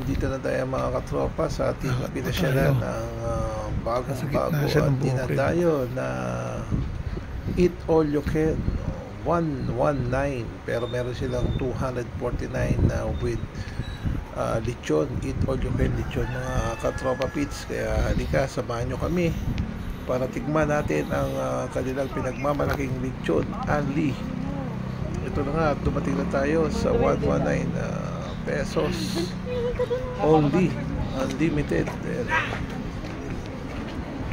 Dito na tayo mga katropa sa ating pinasyalan ng bagong-bago at dinadayo na Eat All You Can 119, pero meron silang 249 na with lechon, Eat All You Can lechon mga katropa pits. Kaya halika, samahan nyo kami para tikman natin ang kanilang pinagmamalaking lechon Anli. Ito na nga, dumating na tayo sa 119 pesos only, unlimited.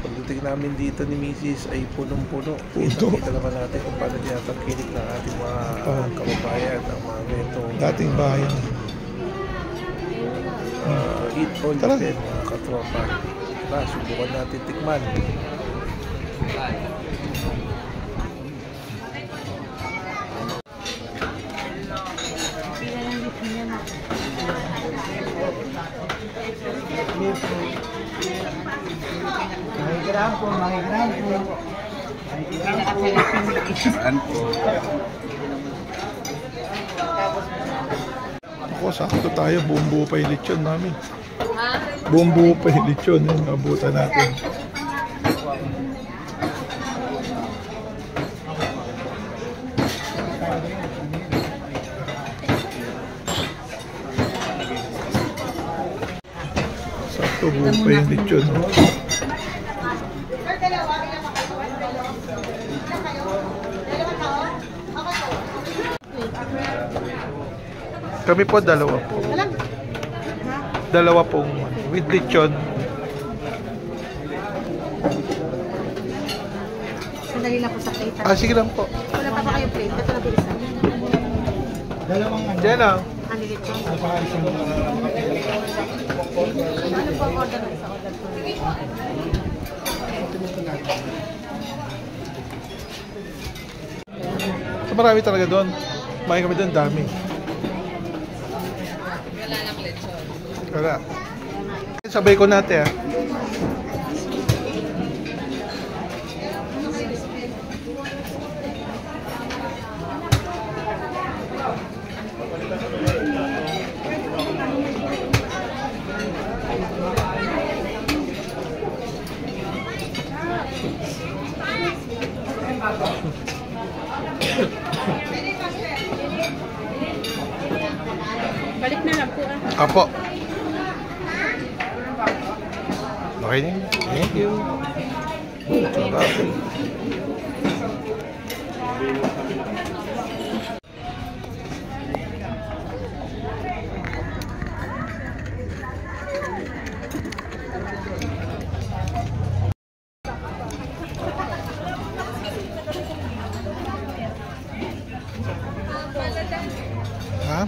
Pagdating namin dito ni Mrs. ay punong-puno. Kita naman natin kung paano tinatangkilik ng ating mga kababayan ang mga ganitong dating bayan. Eat All You Can mga katropa. Subukan natin tikman. Makikiram po. Ako, sakto tayo. Buong buo pa yung lechon namin. Buong buo pa yung lechon. Abutan natin. Sakto, buo pa yung lechon. Kami po dalawa po. Dalawa pong with lechon. Sandali lang po sa plate. Sige lang po. Wala pa kayo plate. Ito na bilisan. Dalawang ano? Diyan lang. Ang lechon. Ano po ang order sa order po? So, marami talaga doon. Kumain kami doon, dami. Wala lang lechon. Wala. Sabay ko natin Balik na lang po Apo. Okay din. Thank you. Sarap. Ha?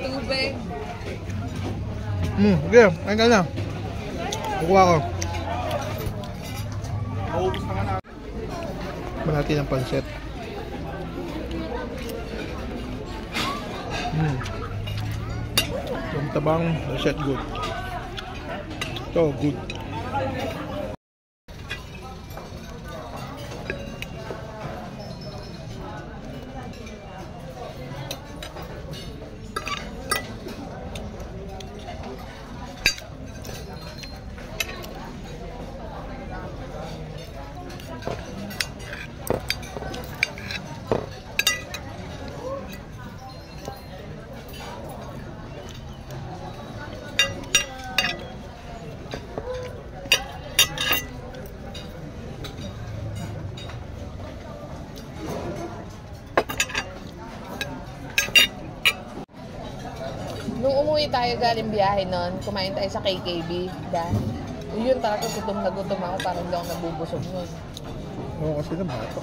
Tubig. Okay. Ayun ka na. Kukuha ko. Malati ng pansit. Yung tabang, set good. Ito, good. Nung umuwi tayo galing biyahe nun, kumain tayo sa KKB. Yun talaga, gutom na gutom ako, parang hindi ako nabubusog nun. Oo, kasi nabato.